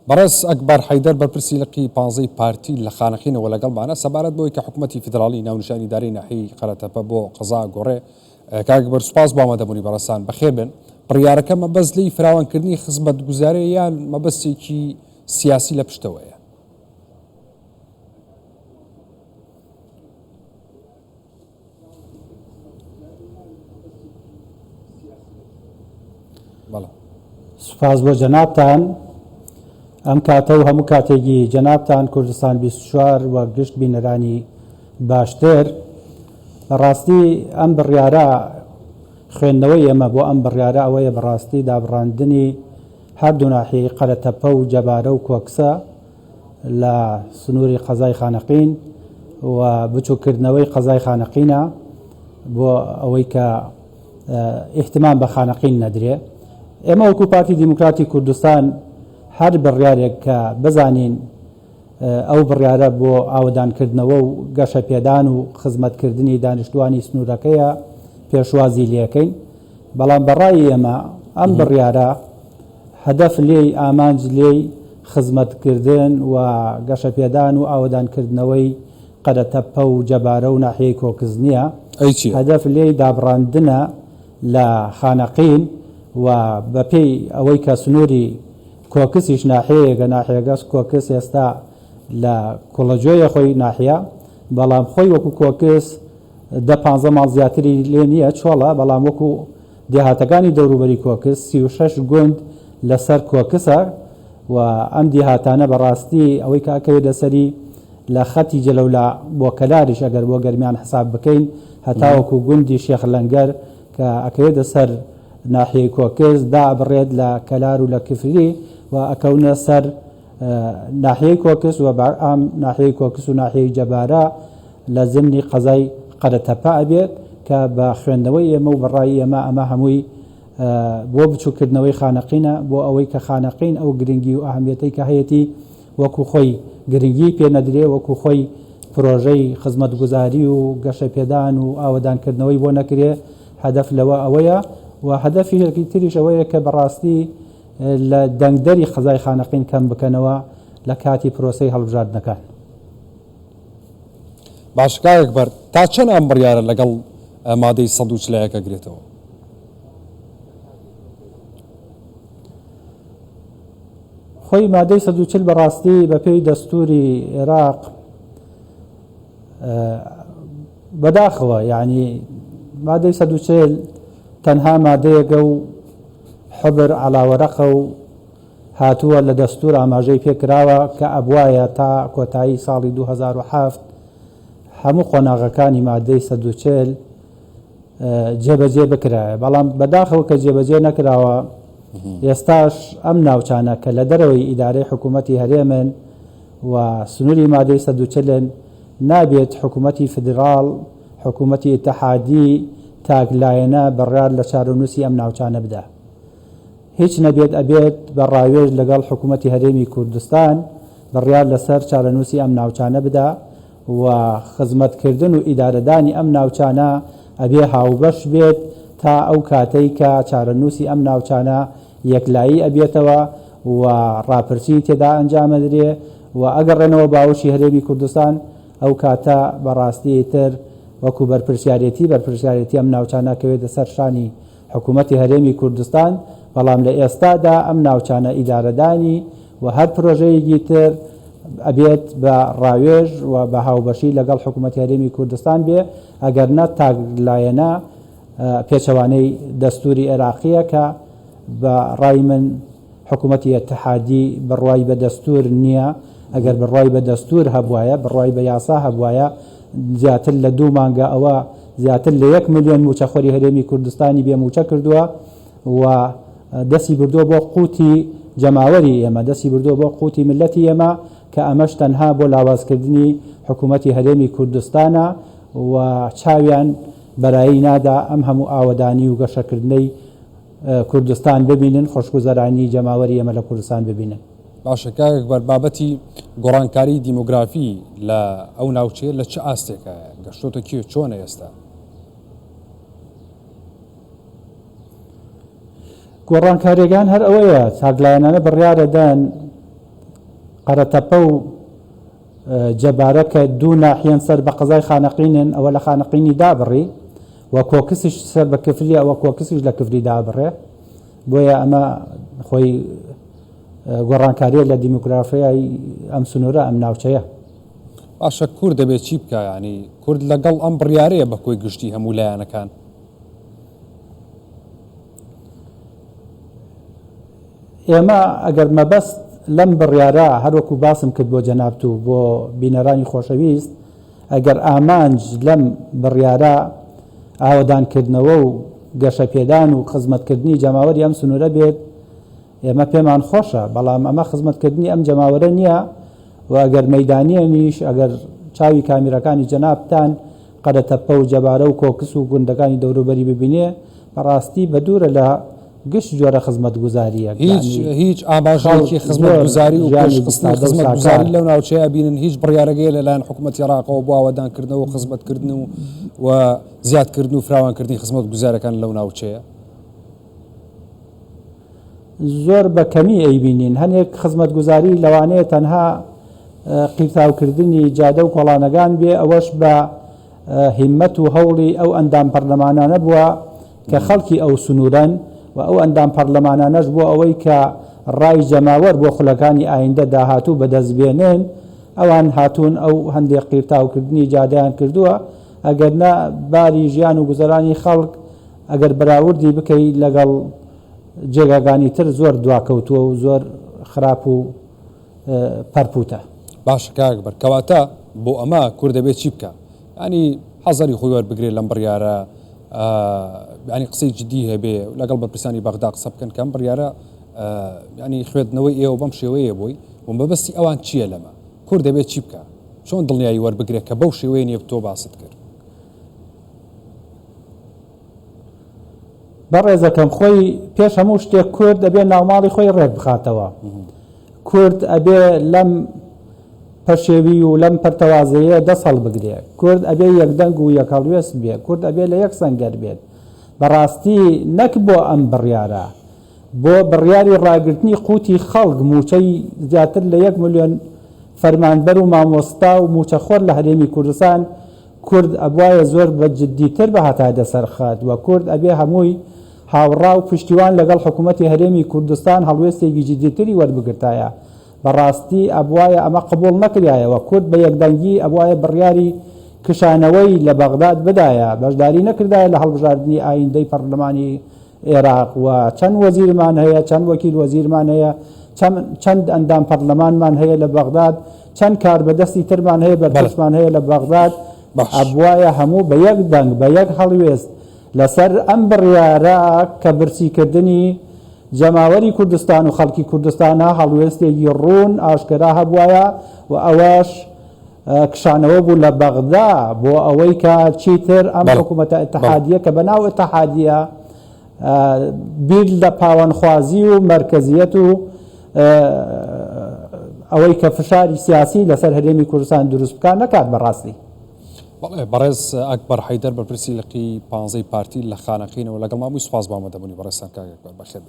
برس أكبر حيدر برپرسی لقی پانزەی پارتی لە خانەخینەوە لەگەڵمانە سەبارەت بۆی کە حکوومەتی فیدراڵی ناونشانی داری ناحی قەرەتەپە بۆ قەزا گۆڕێ کاکبەر سوپاس بۆ ئامادەبوونی بەڕستان بەخێر بن. بڕیارەکە مەبەست لەی فراوانکردنی خزمەتگوزارێ یان مەبەستێکی سیاسی لە پشتەوەیە؟ سوپاس بۆ جەنابتان. ئەم کاتە و هەموو کاتێکی جەنابتان کوردستان 24 و گشت بینەرانی باشتر. بەڕاستی ئەم بڕیارە خوێندنەوەی ئێمە بۆ ئەم بڕیارە ئەوەیە بەڕاستی دابڕاندنی هەردوو ناحیەی قەرەتەپە و جەبارە و کۆکسە لە سنووری قەزای خانەقین و بچووکردنەوەی قەزای خانەقینە بۆ ئەوەی کە ئیحتیمام بە خانەقین نەدرێ. ئێمە وەکو پارتی دیموکراتی کوردستان هەر بڕیارێک کە بزانین ئەو بڕیارە بۆ ئاودانکردنەوە و گەشە پێدان و خزمەتکردنی دانیشتوانی سنوورەکەیە پێشوازی لێەکەین. بەڵام بەڕای ئێمە ئەم بڕیارە هەدەف لێی ئامانج لێی خزمەتکردن و گەشە پێدان و ئاودانکردنەوەی قەرەتەپە و جەبارە و ناحیەی کۆکز نییە. هەدەف لێی دابڕاندنە لە خانەقین و بەپێی ئەوەی کە سنووری کۆکسیش ناحەیەگە ناحێگەس کۆکس ئێستا لە کوڵەجۆیە خۆی ناحیا، بەڵام خۆی وەکو کۆکس 10-15 ماڵ زیاتری لێ نییە چۆڵە، بەڵام وەکو دێهاتەکانی دەوروبەری کۆکس 36 گوند لەسەر کۆکسە و ئەم دێهاتانە بەڕاستی ئەوەی کە ئەکەوێت لەسەری لە خەتی جەلەولا بۆ کەلاریش ئەگەر بۆ گەرمیان حساب بکەین هەتا وەکو گوندی شێخ لەنگەر کە ئەکەوێت لەسەر ناحیەی کۆکس دابڕێت لە کەلار و لە کفری و ئەکەونە سەر ناحیەی کۆکس و ئام ناحیەی کۆکس و ناحیەی جەبارە لە زمنی قەزای قەرەتەپە ئەبێت کە بە خوێندنەوەی ئێمە و بەڕای ئێمە ئەمە هەمووی بۆ بچووکردنەوەی خانەقینە بۆ ئەوەی کە خانەقین ئەو گرنگی و ئەهەمیەتەی کە هەیەی وەکو خۆی گرنگی پێ نەدرێ، وەکو خۆی پرۆژەی خزمەتگوزاری و گەشە پێدان و ئاودانکردنەوەی بۆ نەکرێ. هەدەف لەوە ئەوەیە و هەدەفی یەکی تریش ئەوەیە کە بەڕاستی لە دەنگدەری قەزای خانەقین کەم بکەنەوە لە کاتی پرۆسەی هەڵبژاردنەکان. باش کاکبەر تا چەند ئەم بڕیارە لەگەڵ مادەی 140 گرێتەوە؟ خۆی مادەی 140 بەڕاستی بەپێی دەستوری عێراق بەداخەوە، یعنی مادەی 140 تەنها مادەیەکە و حبر علاوەرەقە و هاتووە لە دەستور ئاماژەی پێکراوە کە ئەبوایە تا کۆتایی ساڵی 2007 هەموو قۆناغەکانی مادەی 140 جێبەجێ بکرایە. بەڵام بەداخەوە کە جێبەجێ نەکراوە ئێستاش ئەم ناوچانە کە لە دەرەوەی ئیدارەی حکوومەتی هەرێمن و سنووری مادەی 140 نابێت حکوومەتی فدراڵ حکوومەتی ئیتحادی تاگلایەنە بەڕیار لە چارەنووسی ئەم ناوچانە بدە. هیچ نەبێت ئەبێت بە ڕاوێژ لەگەڵ حکوومەتی هەرێمی کوردستان بڕیار لەسەر چارەنووسی ئەم ناوچانە بدە و خزمەتکردن و ئیدارەدانی ئەم ناوچانە ئەبێ هاوبەش بێت تا ئەو کاتەی کە چارەنووسی ئەم ناوچانە یەکلایی ئەبێتەوە و ڕاپرسی تێدا ئەنجامەدرێ و ئەگەڕێنەوە باوەشی هەرێمی کوردستان ئەو کاتە بەڕاستی تر وەکو بەرپرسیارەتی ئەم ناوچانە کەوێتە سەر شانی حکوومەتی هەرێمی کوردستان. بەڵام لە ئێستادا ئەم ناوچانە ئیدارەدانی و هەر پرۆژەیەکی تر ئەبێت بە ڕاوێژ و بە هاوبەشی لەگەڵ حکوومەتی هەرێمی کوردستان بێ، ئەگەر نە تاگلایەنە پێچەوانەی دەستوری عێراقیە کە بە ڕای من حکوومەتی ئیتحادی بڕوای بە دەستور نییە. ئەگەر بڕوای بە دەستور هەبوایە، بڕوای بە یاسا هەبوایە، زیاتر لە 2 مانگە ئەوە زیاتر لە 1 ملیۆن موچەخۆری هەرێمی کوردستانی بێموچە کردووە و دەستی بردووە بۆ قوتی جەماوەری ئێمە، دەستی بردووە بۆ قوتی ملەتی ئێمە کە ئەمەش تەنها بۆ لاوازکردنی حکوومەتی هەرێمی کوردستانە و چاویان بەرایی نادا ئەم هەموو ئاوەدانی و گەشەکردنەی کوردستان ببینن، خۆشگوزەرانی جەماوەری ئێمە لە کوردستان ببینن. باشە کاکبەر، بابەتی گۆڕانکاری دیموگرافی لە ئەو ناوچەیە لە چه ئاستێکە گەشتۆتە کێ چۆنە ئێستا؟ گۆڕانکاریەکان هەر ئەوەیە چاگلایەنانە بڕیارەدەن قەرەتەپە و جەبارە کە دوو ناحیەن سەر بە قەزای خانەقینن ئەوە لە خانەقینی دابڕی و کۆکسیش سەر بە کفری ئەوە کۆکسیش لە کفری دابڕێ بۆیە ئەمە خۆی گۆڕانکاریە لە دیموگرافیای ئەم سنوورە ئەم ناوچەیە. باشە کورد دەبێت چی بکە ینی کورد لەگەڵ ئەم بڕیارەیە بە کۆی گشتی هەموو لایەنەکان. ئێمە ئەگەر مەبەست لەم بڕیارە هەروەکو باسم کرد بۆ جەنابەت و بۆ بینەرانی خۆشەویست ئەگەر ئامانج لەم بڕیارە ئاوەدانکردنەوە و گەشەپێدان و خزمەتکردنی جەماوەری ئەم سنوورە بێت ئێمە پێمان خۆشە بەڵام ئەمە خزمەتکردنی ئەم جەماوەرە نییە و ئەگەر مەیدانیەنیش ئەگەر چاوی کامیرەکانی جەنابتان قەرەتەپە و جەبارە و کۆکس و گوندەکانی دەوروبەری ببینێ بەڕاستی بە دوورە لە گشت جۆرە خزمەت گوزاریە هیچ ئاماژەیەکی خزمەت گوزاری و پێشخستنی خزمەت گوزاری لەو ناوچەیە بینن هیچ بڕیارەگەی لەلایەن حکوومەتی عێراقەوە بۆ ئاوەدانکردنەوە و خزمەتکردن و زیادکردن و فراوانکردنی خزمەت گوزارەکان لەو ناوچەیە زۆر بە کەمی ئەیبینین هەنێک خزمەت گوزاری لەوانەیە تەنها قیرتاوکردنی جادە و کۆڵانەکان بێ ئەوەش بە هیممەت و هەوڵی ئەو ئەندام پەرلەمانانە بووە کە خەڵکی ئەو سنوورەن و ئەو ئەندام پەرلەمانانەش بۆ ئەوەی کە ڕای جەماوەر بۆ خولەکانی ئایندە داهاتوو بەدەستبێنن ئەوان هاتوون ئەو هەندێک قیرتاوکردنی جادەیان کردووە ئەگەرنە باری ژیان و گوزەرانی خەڵک ئەگەر بەراوردی بکەیت لەگەڵ جێگاگانی تر زۆر دواکەوتووە و زۆر خراپ و پەرپوتە. باش کاک بەرکەواتە بۆ ئەمە کورد دەبێت چی بکە ینی حەزەری خۆی وەربگرێت لەم بڕیارە ینی قسەی جدی هەبێ لەگەڵ بەرپرسانی بەغدا قسە بکەن کەم بڕیارە ینی خوێندنەوەی ئێوە بەم شێوەیە بووی و مەبەستی ئەوان چییە لەمە کورد دەبێت چی بکە چۆن دڵنیایی وەربگرێت کە بەو شێوەیە نیە تۆ باست کرد. بەڕێزەکەم خۆی پێش هەموو شتێک کورد ئەبێ ناوماڵی خۆی ڕێک بخاتەوە کورد ئەبێ لەم پەشێوی و لەم پەرتەوازەیە دەست هەڵبگرێ کورد ئەبێ یەکدەنگ و یەکەڵوێست بێ کورد ئەبێ لە یەک سەنگەر بێت بەڕاستی نەک بۆ ئەم بڕیارە بۆ بڕیاری ڕاگررتنی قوتی خەڵک موچەی زیاتر لە 1 ملیۆن فەرمانبەر و مامۆستا و موچەخۆر لە هەرێمی کوردستان کورد ئەبوایە زۆر بە جددیتر بە هەتای دەسەرخات و کورد ئەبێ هەمووی هاوڕا و پشتیوان لەگەڵ حکوومەتی هەرێمی کوردستان هەڵوێستێکی جددیتری وەربگرتایە بەڕاستی ئەبوایە ئەمە قبول نەکرایەوە کورد بە یەکدەنگی ئەبوایە بڕیاری کشانەوەی لە بەغداد بدایە بەشداری نەکردایە لە هەڵبژاردننی ئایندەی پەرلەمانی عێراق و چەند وەزیرمان هەیە چەند وەکیل وەزیرمان هەیە چەند ئەندام پەرلەمانمان هەیە لە بەغداد چەند کار بەدەستی ترمان هەیە بەرپرسمان هەیە لە بەغداد ئەبوایە هەموو بە یەک دەنگ بە یەک هەڵوێست لەسەر ئەم بڕیارە کە برسیکردنی جەماوەری کوردستان و خەڵکی کوردستانە هەڵوێستێکی ڕوون ئاشکرا هەبوایە و ئەوەش کشانەوە بوو لە بەغدا بۆ ئەوەی کە چیتر ئەم حکوومەتە ئیتحادیە کە بەناو ئیتحادیە بیر لە پاوەنخوازی و مەرکەزیەت و ئەوەی کە فشاری سیاسی لەسەر هەرێمی کوردستان دروست بکات نەکات بەڕاستی. بەڕێز ئەکبەر حەیدەر بەرپرسی لقی 15 پارتی لە خانەقینەوە لەگەڵ مامووی سوپاس بامەدەبوونی بەڕێستان کاک ئەکبەر بەخێر.